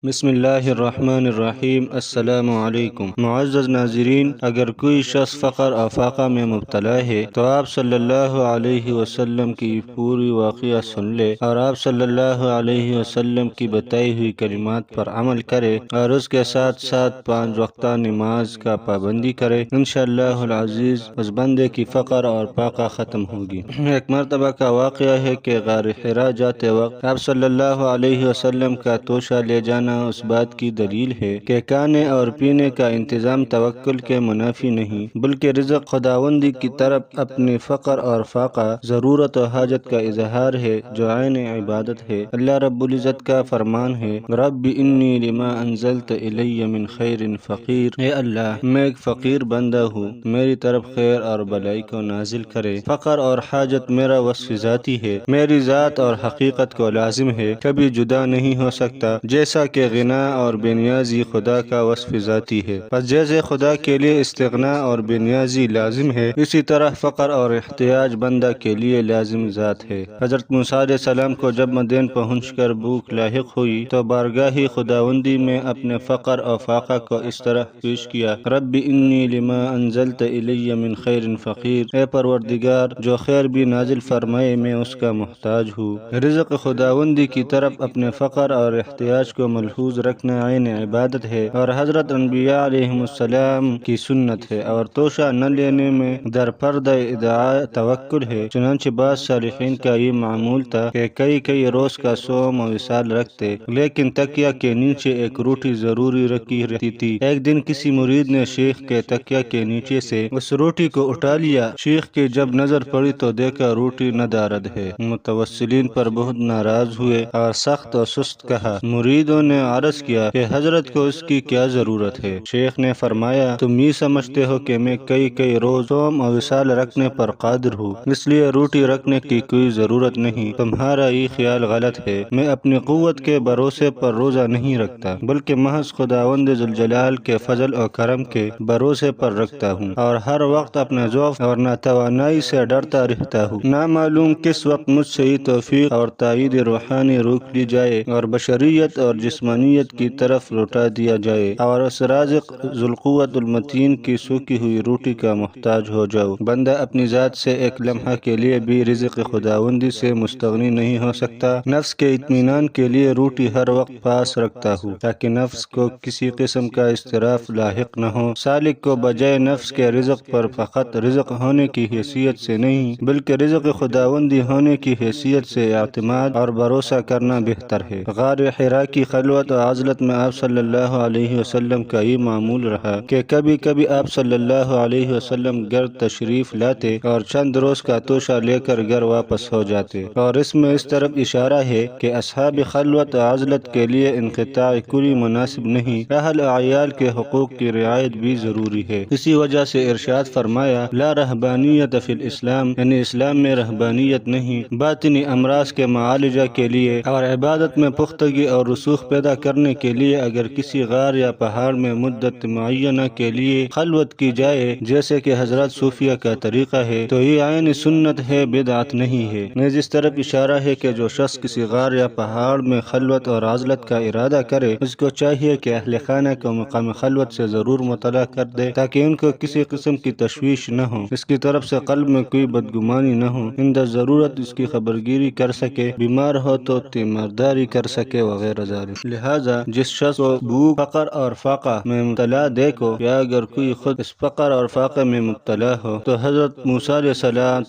بسم اللہ الرحمن الرحیم۔ السلام علیکم معزز ناظرین، اگر کوئی شخص فقر اور فاقہ میں مبتلا ہے تو آپ صلی اللہ علیہ وسلم کی پوری واقعہ سن لے اور آپ صلی اللہ علیہ وسلم کی بتائی ہوئی کلمات پر عمل کرے اور اس کے ساتھ ساتھ 5 وقتہ نماز کا پابندی کرے، انشاءاللہ العزیز اس بندے کی فقر اور فاقہ ختم ہوگی۔ ایک مرتبہ کا واقعہ ہے کہ غار حرا جاتے وقت آپ صلی اللہ علیہ وسلم کا توشہ لے جانا اس بات کی دلیل ہے کہ کھانے اور پینے کا انتظام توکل کے منافی نہیں، بلکہ رزق خداوندی کی طرف اپنی فقر اور فاقہ، ضرورت و حاجت کا اظہار ہے جو عین عبادت ہے۔ اللہ رب العزت کا فرمان ہے، رب انی لما انزلت الی من خیر فقیر، اے اللہ میں ایک فقیر بندہ ہوں، میری طرف خیر اور بلائی کو نازل کرے۔ فقر اور حاجت میرا وصف ذاتی ہے، میری ذات اور حقیقت کو لازم ہے، کبھی جدا نہیں ہو سکتا، جیسا کہ غنا اور بے نیازی خدا کا وصف ذاتی ہے۔ پس جیسے خدا کے لیے استغنا اور بے نیازی لازم ہے، اسی طرح فقر اور احتیاج بندہ کے لیے لازم ذات ہے۔ حضرت موسیٰ علیہ السلام کو جب مدین پہنچ کر بھوک لاحق ہوئی تو بارگاہ خداوندی میں اپنے فقر اور فاقہ کو اس طرح پیش کیا، رب انی لما انزلت الی من خیر فقیر، اے پروردگار جو خیر بھی نازل فرمائے میں اس کا محتاج ہوں۔ رزق خداوندی کی طرف اپنے فقر اور احتیاج کو ملحوظ رکھنا عین عبادت ہے اور حضرت انبیاء علیہ السلام کی سنت ہے، اور توشہ نہ لینے میں در پردہ ادعاء توکل ہے۔ چنانچہ بعض صالحین کا یہ معمول تھا کہ کئی روز کا صوم و وصال رکھتے، لیکن تکیہ کے نیچے ایک روٹی ضروری رکھی رہتی تھی۔ ایک دن کسی مرید نے شیخ کے تکیہ کے نیچے سے اس روٹی کو اٹھا لیا، شیخ کی جب نظر پڑی تو دیکھا روٹی ندارد ہے۔ متوسلین پر بہت ناراض ہوئے اور سخت و سست کہا۔ مریدوں نے عرض کیا کہ حضرت کو اس کی کیا ضرورت ہے؟ شیخ نے فرمایا، تم یہ سمجھتے ہو کہ میں کئی روز صوم و وصال رکھنے پر قادر ہوں، اس لیے روٹی رکھنے کی کوئی ضرورت نہیں۔ تمہارا یہ خیال غلط ہے، میں اپنی قوت کے بھروسے پر روزہ نہیں رکھتا، بلکہ محض خداوند ذوالجلال کے فضل و کرم کے بھروسے پر رکھتا ہوں، اور ہر وقت اپنے ضعف اور ناتوانائی سے ڈرتا رہتا ہوں۔ نہ معلوم کس وقت مجھ سے یہ توفیق اور تائید روحانی روک لی جائے اور بشریت اور جسمانیت کی طرف لوٹا دیا جائے اور اس رازق ذوالقوت المتین کی سوکھی ہوئی روٹی کا محتاج ہو جاؤ۔ بندہ اپنی ذات سے ایک لمحہ کے لیے بھی رزق خداوندی سے مستغنی نہیں ہو سکتا۔ نفس کے اطمینان کے لیے روٹی ہر وقت پاس رکھتا ہوں تاکہ نفس کو کسی قسم کا اضطراف لاحق نہ ہو۔ سالک کو بجائے نفس کے رزق پر فقط رزق ہونے کی حیثیت سے نہیں، بلکہ رزق خداوندی ہونے کی حیثیت سے اعتماد اور بھروسہ کرنا بہتر ہے۔ غار حرا کی خلوت و عزلت میں آپ صلی اللہ علیہ وسلم کا یہ معمول رہا کہ کبھی آپ صلی اللہ علیہ وسلم گھر تشریف لاتے اور چند روز کا توشہ لے کر گھر واپس ہو جاتے، اور اس میں اس طرف اشارہ ہے کہ اصحاب خلوت و عزلت کے لیے انقطاع کلی مناسب نہیں، اہل و عیال کے حقوق کی رعایت بھی ضروری ہے۔ اسی وجہ سے ارشاد فرمایا، لا رہبانیت فی الاسلام، یعنی اسلام میں رہبانیت نہیں، باطنی امراض کے معالجہ کے لیے اور عبادت میں پختگی اور رسوخ پیدا کرنے کے لیے اگر کسی غار یا پہاڑ میں مدت معینہ کے لیے خلوت کی جائے، جیسے کہ حضرت صوفیہ کا طریقہ ہے، تو یہ عین سنت ہے، بدعت نہیں ہے۔ نیز اس طرف اشارہ ہے کہ جو شخص کسی غار یا پہاڑ میں خلوت اور عزلت کا ارادہ کرے، اس کو چاہیے کہ اہل خانہ کو مقام خلوت سے ضرور مطلع کر دے تاکہ ان کو کسی قسم کی تشویش نہ ہو، اس کی طرف سے قلب میں کوئی بدگمانی نہ ہو، عند ضرورت اس کی خبرگیری کر سکے، بیمار ہو تو تیمارداری کر سکے وغیرہ ذالک۔ لہذا جس شخص کو بھوک، فقر اور فاقہ میں مبتلا دیکھو، یا اگر کوئی خود اس فقر اور فاقہ میں مبتلا ہو تو حضرت موسیٰ علیہ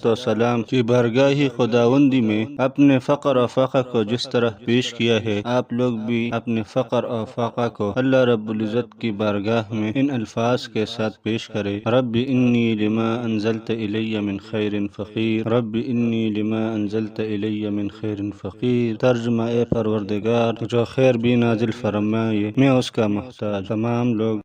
السلام کی بارگاہ خداوندی میں اپنے فقر اور فاقہ کو جس طرح پیش کیا ہے، آپ لوگ بھی اپنے فقر اور فاقہ کو اللہ رب العزت کی بارگاہ میں ان الفاظ کے ساتھ پیش کرے، رب انی لما انزلت الی من خیر فقیر، رب انی لما انزلت الی من خیر فقیر۔ ترجمہ، اے پروردگار جو خیر بھی نازل فرمائے میں اس کا محتاج۔ تمام لوگ